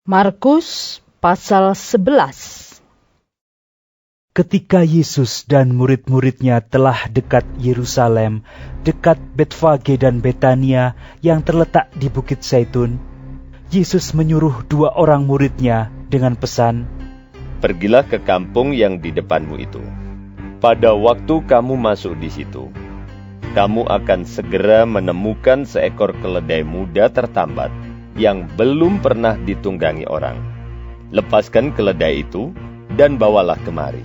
Markus pasal 11. Ketika Yesus dan murid-muridnya telah dekat Yerusalem, dekat Betfage dan Betania yang terletak di Bukit Zaitun, Yesus menyuruh 2 orang muridnya dengan pesan, "Pergilah ke kampung yang di depanmu itu. Pada waktu kamu masuk di situ, kamu akan segera menemukan seekor keledai muda tertambat yang belum pernah ditunggangi orang. Lepaskan keledai itu dan bawalah kemari.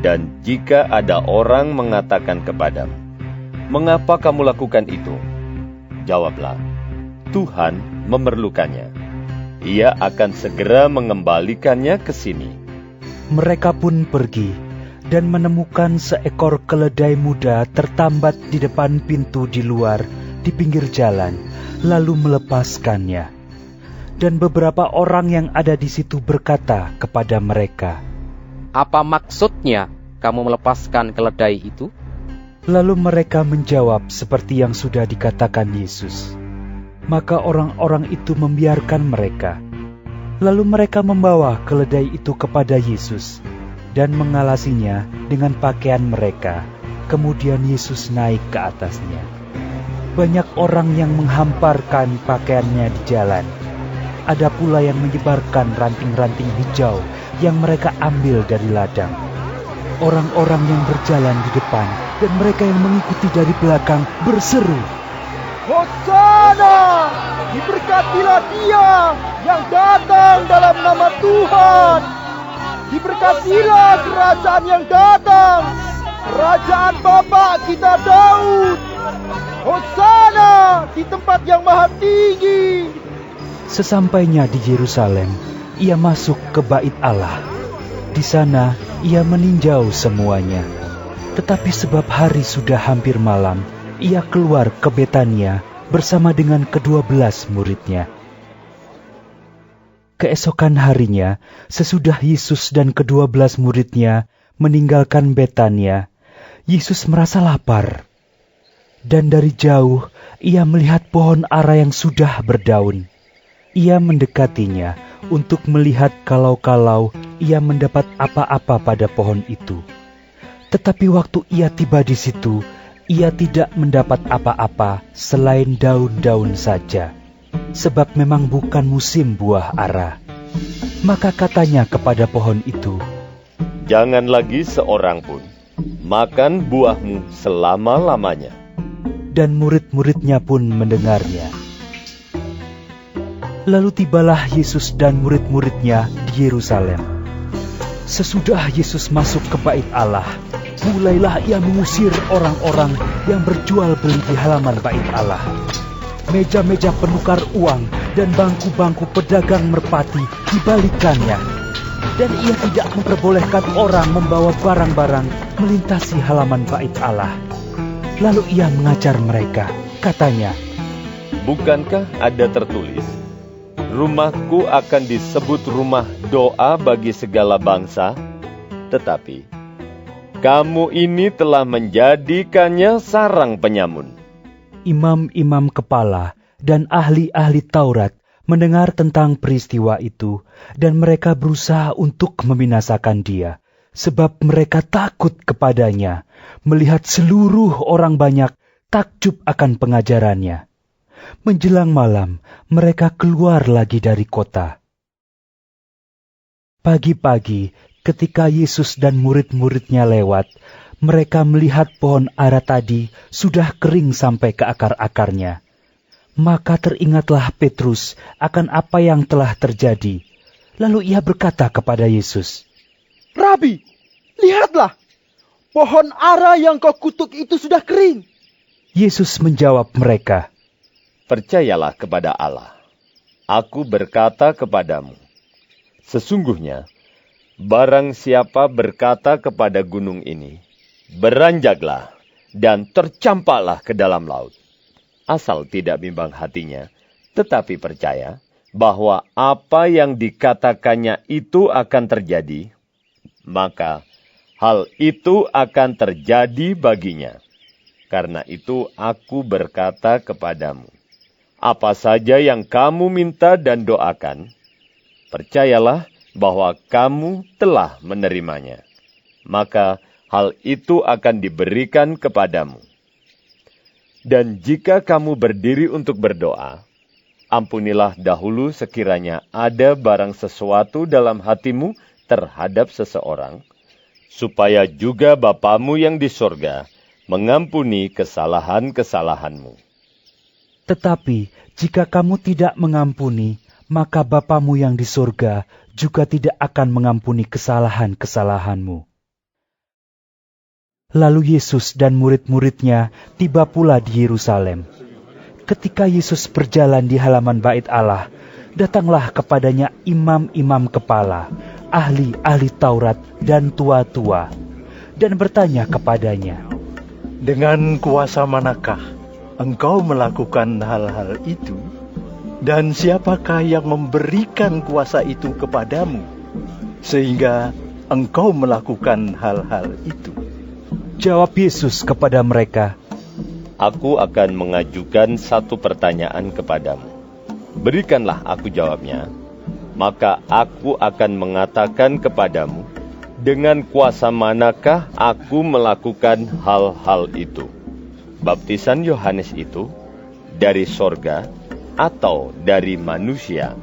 Dan jika ada orang mengatakan kepadamu, 'Mengapa kamu lakukan itu?' Jawablah, 'Tuhan memerlukannya. Ia akan segera mengembalikannya ke sini.'" Mereka pun pergi dan menemukan seekor keledai muda tertambat di depan pintu di luar, di pinggir jalan, lalu melepaskannya. Dan beberapa orang yang ada di situ berkata kepada mereka, "Apa maksudnya kamu melepaskan keledai itu?" Lalu mereka menjawab seperti yang sudah dikatakan Yesus. Maka orang-orang itu membiarkan mereka. Lalu mereka membawa keledai itu kepada Yesus dan mengalasinya dengan pakaian mereka. Kemudian Yesus naik ke atasnya. Banyak orang yang menghamparkan pakaiannya di jalan. Ada pula yang menyebarkan ranting-ranting hijau yang mereka ambil dari ladang. Orang-orang yang berjalan di depan dan mereka yang mengikuti dari belakang berseru, "Hosana! Diberkatilah Dia yang datang dalam nama Tuhan! Diberkatilah kerajaan yang datang, kerajaan Bapa kita Daud! Hosana di tempat yang maha tinggi!" Sesampainya di Yerusalem, ia masuk ke bait Allah. Di sana ia meninjau semuanya. Tetapi sebab hari sudah hampir malam, ia keluar ke Betania bersama dengan ke-12 muridnya. Keesokan harinya, sesudah Yesus dan ke-12 muridnya meninggalkan Betania, Yesus merasa lapar. Dan dari jauh, ia melihat pohon ara yang sudah berdaun. Ia mendekatinya untuk melihat kalau-kalau ia mendapat apa-apa pada pohon itu. Tetapi waktu ia tiba di situ, ia tidak mendapat apa-apa selain daun-daun saja, sebab memang bukan musim buah ara. Maka katanya kepada pohon itu, "Jangan lagi seorang pun makan buahmu selama-lamanya." Dan murid-muridnya pun mendengarnya. Lalu tibalah Yesus dan murid-muridnya di Yerusalem. Sesudah Yesus masuk ke bait Allah, mulailah ia mengusir orang-orang yang berjual beli di halaman bait Allah. Meja-meja penukar uang dan bangku-bangku pedagang merpati dibalikannya. Dan ia tidak memperbolehkan orang membawa barang-barang melintasi halaman bait Allah. Lalu ia mengajar mereka, katanya, "Bukankah ada tertulis, 'Rumahku akan disebut rumah doa bagi segala bangsa'? Tetapi kamu ini telah menjadikannya sarang penyamun." Imam-imam kepala dan ahli-ahli Taurat mendengar tentang peristiwa itu, dan mereka berusaha untuk membinasakan dia, sebab mereka takut kepadanya, melihat seluruh orang banyak takjub akan pengajarannya. Menjelang malam, mereka keluar lagi dari kota. Pagi-pagi, ketika Yesus dan murid-muridnya lewat, mereka melihat pohon ara tadi sudah kering sampai ke akar-akarnya. Maka teringatlah Petrus akan apa yang telah terjadi. Lalu ia berkata kepada Yesus, "Rabi, lihatlah, pohon ara yang kau kutuk itu sudah kering." Yesus menjawab mereka, "Percayalah kepada Allah. Aku berkata kepadamu, sesungguhnya barang siapa berkata kepada gunung ini, 'Beranjaklah dan tercampaklah ke dalam laut,' asal tidak bimbang hatinya, tetapi percaya bahwa apa yang dikatakannya itu akan terjadi, maka hal itu akan terjadi baginya. Karena itu aku berkata kepadamu, apa saja yang kamu minta dan doakan, Percayalah bahwa kamu telah menerimanya, maka hal itu akan diberikan kepadamu. Dan jika kamu berdiri untuk berdoa, ampunilah dahulu sekiranya ada barang sesuatu dalam hatimu terhadap seseorang, supaya juga Bapamu yang di sorga mengampuni kesalahan-kesalahanmu. Tetapi jika kamu tidak mengampuni, maka Bapamu yang di sorga juga tidak akan mengampuni kesalahan-kesalahanmu. Lalu Yesus dan murid-muridnya tiba pula di Yerusalem. Ketika Yesus berjalan di halaman Bait Allah, datanglah kepadanya imam-imam kepala, ahli-ahli Taurat dan tua-tua, dan bertanya kepadanya, "Dengan kuasa manakah engkau melakukan hal-hal itu? Dan siapakah yang memberikan kuasa itu kepadamu, sehingga engkau melakukan hal-hal itu?" Jawab Yesus kepada mereka, Aku akan mengajukan satu pertanyaan kepadamu. Berikanlah aku jawabnya, maka aku akan mengatakan kepadamu, dengan kuasa manakah aku melakukan hal-hal itu? Baptisan Yohanes itu dari sorga atau dari manusia?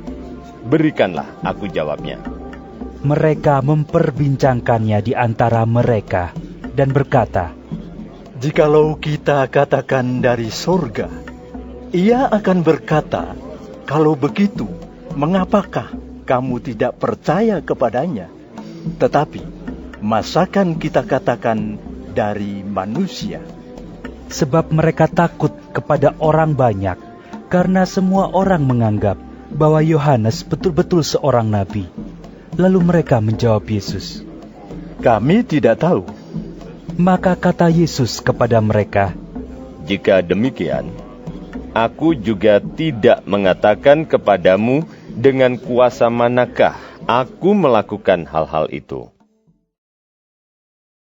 Berikanlah aku jawabnya. Mereka memperbincangkannya di antara mereka dan berkata, "Jikalau kita katakan dari sorga, ia akan berkata, 'Kalau begitu, mengapakah kamu tidak percaya kepadanya?' Tetapi, masakan kita katakan dari manusia?" Sebab mereka takut kepada orang banyak, karena semua orang menganggap bahwa Yohanes betul-betul seorang nabi. Lalu mereka menjawab Yesus. "Kami tidak tahu." Maka kata Yesus kepada mereka, Jika demikian, aku juga tidak mengatakan kepadamu dengan kuasa manakah aku melakukan hal-hal itu.